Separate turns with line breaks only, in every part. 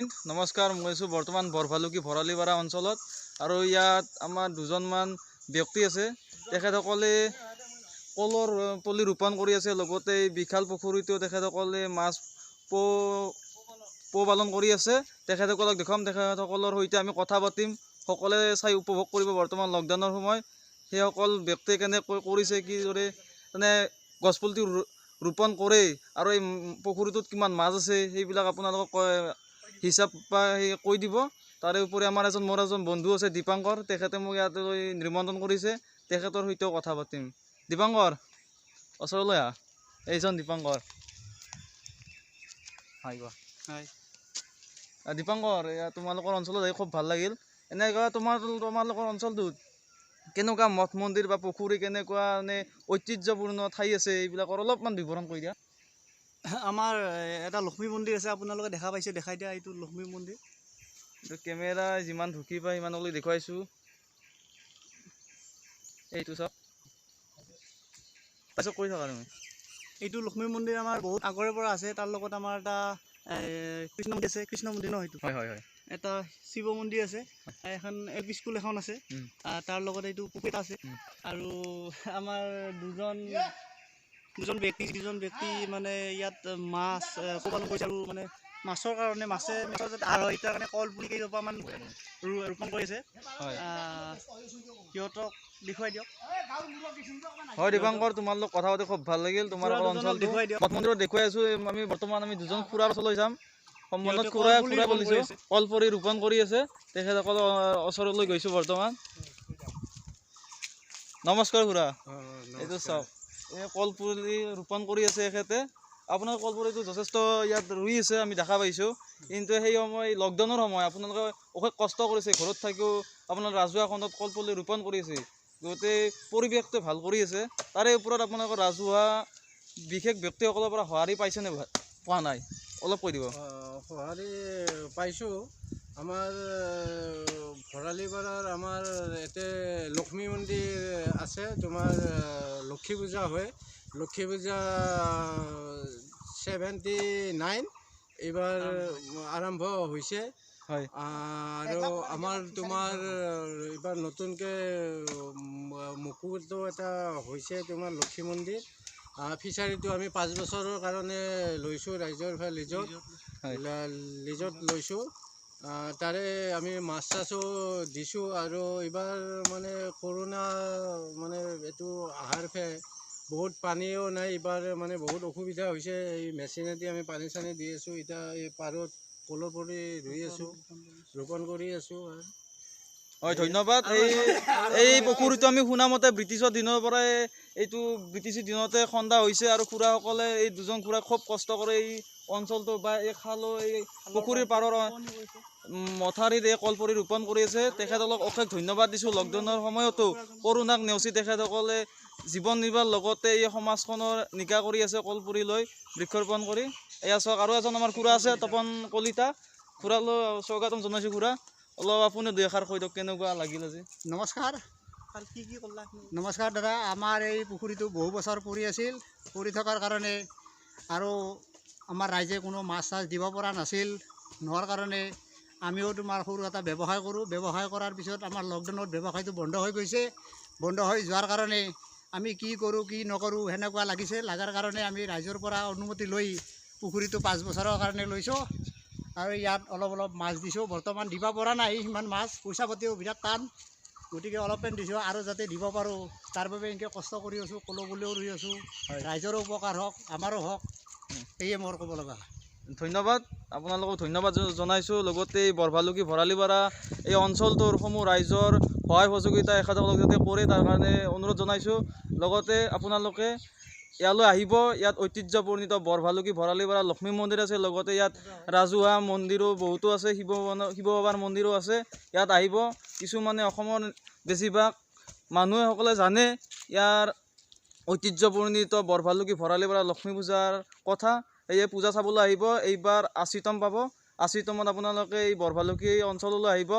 নমস্কাৰ, মই আছোঁ বৰ্তমান বৰভালুকি ভৰালিপাৰা অঞ্চলত আৰু ইয়াত আমাৰ দুজনমান ব্যক্তি আছে। তেখেতসকলে কলৰ পুলি ৰোপণ কৰি আছে, লগতে বিশাল পুখুৰীটো তেখেতসকলে মাছ পোহপালন কৰি আছে। তেখেতসকলক দেখুৱাম, তেখেতসকলৰ সৈতে আমি কথা পাতিম, সকলোৱে চাই উপভোগ কৰিব। বৰ্তমান লকডাউনৰ সময়, সেইসকল ব্যক্তিয়ে কেনেকৈ কৰিছে, কিদৰে মানে গছপুলিটো ৰোপণ কৰে আৰু এই পুখুৰীটোত কিমান মাছ আছে সেইবিলাক আপোনালোকক হিচাপ বা কৈ দিব। তাৰে উপৰি আমাৰ মোৰ এজন বন্ধু আছে দীপাংকৰ, তেখেতে মোক ইয়ালৈ নিমন্ত্ৰণ কৰিছে, তেখেতৰ সৈতেও কথা পাতিম। দীপাংকৰ, ওচৰলৈ আহ। এইজন দীপাংকৰ। দীপাংকৰ, তোমালোকৰ অঞ্চলত আহি খুব ভাল লাগিল। এনেকুৱা তোমালোকৰ অঞ্চলটোত কেনেকুৱা মঠ মন্দিৰ বা পুখুৰী, কেনেকুৱা মানে ঐতিহ্যপূৰ্ণ ঠাই আছে, এইবিলাকৰ অলপমান বিৱৰণ কৰি দিয়া।
আমাৰ এটা লক্ষ্মী মন্দিৰ আছে, আপোনালোকে দেখা পাইছে, দেখাই দিয়া। এইটো লক্ষ্মী মন্দিৰ।
এইটো কেমেৰা যিমান ঢুকি পায় সিমানলৈ দেখুৱাইছোঁ। এইটো চাওক, তাৰপিছত কৈ থাকা তুমি।
এইটো লক্ষ্মী মন্দিৰ আমাৰ বহুত আগৰে পৰা আছে। তাৰ লগত আমাৰ এটা কৃষ্ণ মন্দিৰ আছে, কৃষ্ণ মন্দিৰ ন সেইটো।
হয়।
এটা শিৱ মন্দিৰ আছে, এখন এল পি স্কুল এখন আছে, তাৰ লগত এইটো পুখুৰী এটা আছে। আৰু আমাৰ দুজন ব্যক্তি মানে ইয়াত মাছ পোহপালন কৰিছে, আৰু মানে মাছৰ কাৰণে এতিয়া কাৰণে কল পুলি কেইজোপামান ৰোপণ কৰি আছে। সিহঁতক দেখুৱাই দিয়ক।
হয় দীপাংকৰ, তোমাৰ লগত কথা পাতি খুব ভাল লাগিল। তোমালোকৰ অঞ্চলটো মঠ মন্দিৰত দেখুৱাই আছোঁ। আমি দুজন খুৰাৰ ওচৰলৈ যাম। সম্বন্ধত খুৰা বুলিছোঁ, কলপুলি ৰোপণ কৰি আছে। তেখেতসকলৰ ওচৰলৈ গৈছোঁ বৰ্তমান। নমস্কাৰ খুৰা। এইটো চাওক, এই কলপুলি ৰোপণ কৰি আছে এখেতে। আপোনাৰ কলপুলিটো যথেষ্ট ইয়াত ৰুই আছে, আমি দেখা পাইছোঁ। কিন্তু সেই সময় লকডাউনৰ সময়, আপোনালোকে অশেষ কষ্ট কৰিছে, ঘৰত থাকিও আপোনালোকে ৰাজহুৱা খণ্ডত কলপুলি ৰোপণ কৰি আছে, গোটেই পৰিৱেশটো ভাল কৰি আছে। তাৰে ওপৰত আপোনালোকৰ ৰাজহুৱা বিশেষ ব্যক্তিসকলৰ পৰা সঁহাৰি পাইছেনে পোৱা নাই, অলপ কৈ দিব।
সঁহাৰি পাইছোঁ। আমাৰ ভৰালিপাৰাৰ আমাৰ ইয়াতে লক্ষ্মী মন্দিৰ আছে। তোমাৰ লক্ষী পূজা হয়, লক্ষী পূজা 79 এইবাৰ আৰম্ভ হৈছে।
হয়।
আৰু আমাৰ এইবাৰ নতুনকৈ মুকুটো এটা হৈছে, তোমাৰ লক্ষী মন্দিৰ। ফিচাৰীটো আমি 5 বছৰৰ কাৰণে লৈছোঁ, ৰাইজৰ পৰা লিজত লৈছোঁ। তাৰে আমি মাছ চাছো দিছোঁ। আৰু এইবাৰ মানে কৰোণা মানে এইটো আহাৰ বহুত পানীও নাই, এইবাৰ মানে বহুত অসুবিধা হৈছে। এই মেচিনেদি আমি পানী চানী দি আছোঁ। এতিয়া এই পাৰত কলৰ পুলি ৰুই আছোঁ, ৰোপণ কৰি আছোঁ।
হয়, ধন্যবাদ। এই পুখুৰীটো আমি শুনামতে ব্ৰিটিছৰ দিনৰ পৰাই এইটো ব্ৰিটিছৰ দিনতে খন্দা হৈছে, আৰু খুৰাসকলে এই দুজন খুৰা খুব কষ্ট কৰে এই অঞ্চলটো বা এই খালো, এই পুখুৰীৰ পাৰৰ মথাৰিত এই কলপুলি ৰোপণ কৰি আছে। তেখেতসকলক অশেষ ধন্যবাদ দিছোঁ। লকডাউনৰ সময়তো কৰোণাক নেওচি তেখেতসকলে জীৱন নিৰ্বাহৰ লগতে এই সমাজখনৰ নিকা কৰি আছে, কলপুলি লৈ বৃক্ষৰোপণ কৰি। এয়া চাওক, আৰু এজন আমাৰ খুৰা আছে, তপন কলিতা। খুৰালৈ স্বাগতম জনাইছোঁ। খুৰা, অলপ আপুনি দুই এষাৰ কৈ দিয়ক, কেনেকুৱা লাগিল আজি।
নমস্কাৰ দাদা। আমাৰ এই পুখুৰীটো বহু বছৰ পৰি আছিল, পৰি থকাৰ কাৰণে আৰু আমাৰ ৰাইজে কোনো মাছ চাছ দিব পৰা নাছিল। নোহোৱাৰ কাৰণে আমিও তোমাৰ সৰু এটা ব্যৱসায় কৰোঁ। ব্যৱসায় কৰাৰ পিছত আমাৰ লকডাউনত ব্যৱসায়টো বন্ধ হৈ গৈছে। বন্ধ হৈ যোৱাৰ কাৰণে আমি কি কৰোঁ কি নকৰোঁ সেনেকুৱা লাগিছে। লগাৰ কাৰণে আমি ৰাইজৰ পৰা অনুমতি লৈ পুখুৰীটো 5 বছৰৰ কাৰণে লৈছোঁ, আৰু ইয়াত অলপ মাছ দিছোঁ। বৰ্তমান দিব পৰা নাই সিমান মাছ, পইচা পাতিও বিৰাট টান, গতিকে অলপমান দিছোঁ। আৰু যাতে দিব পাৰোঁ তাৰ বাবে এনেকৈ কষ্ট কৰি আছোঁ, কলৰ পুলিও ৰুই আছোঁ। ৰাইজৰো উপকাৰ হওক, আমাৰো হওক, সেয়ে মোৰ ক'ব লগা।
ধন্যবাদ, আপোনালোকক ধন্যবাদ জনাইছোঁ। লগতে এই বৰভালুকি ভৰালিপাৰা এই অঞ্চলটোৰ সমূহ ৰাইজৰ সহায় সহযোগিতা এখেতসকলক যাতে কৰে, তাৰ কাৰণে অনুৰোধ জনাইছোঁ। লগতে আপোনালোকে ইয়ালৈ আহিব। ইয়াত ঐতিহ্যপূৰ্ণিত বৰভালুকি ভৰালিপাৰা লক্ষ্মী মন্দিৰ আছে, লগতে ইয়াত ৰাজহুৱা মন্দিৰো বহুতো আছে, শিৱ বাবাৰ মন্দিৰো আছে। ইয়াত আহিব। কিছুমানে অসমৰ বেছিভাগ মানুহে জানে ইয়াৰ ঐতিহ্যপূৰ্ণিত বৰভালুকি ভৰালিপাৰা লক্ষ্মী পূজাৰ কথা। এই পূজা চাবলৈ আহিব। এইবাৰ 80তম পাব। 80তমত আপোনালোকে এই বৰভালুকি অঞ্চললৈ আহিব,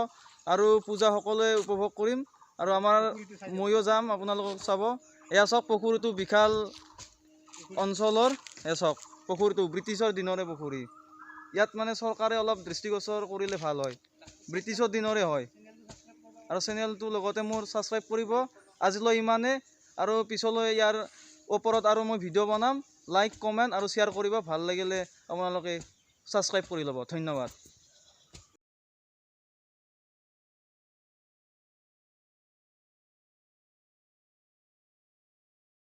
আৰু পূজা সকলোৱে উপভোগ কৰিম। আৰু ময়ো যাম আপোনালোকক চাব। এয়া চাওক, পুখুৰীটো বিশাল অঞ্চলৰ। এয়া চাওক, পুখুৰীটো ব্ৰিটিছৰ দিনৰে পুখুৰী। ইয়াত মানে চৰকাৰে অলপ দৃষ্টিগোচৰ কৰিলে ভাল হয়, ব্ৰিটিছৰ দিনৰে হয়। আৰু চেনেলটোৰ লগতে মোৰ ছাবস্ক্ৰাইব কৰিব। আজিলৈ ইমানে, আৰু পিছলৈ ইয়াৰ ওপৰত আৰু মই ভিডিঅ' বনাম। লাইক, কমেণ্ট আৰু শ্বেয়াৰ কৰিব। ভাল লাগিলে আপোনালোকে ছাবস্ক্ৰাইব কৰি ল'ব। ধন্যবাদ।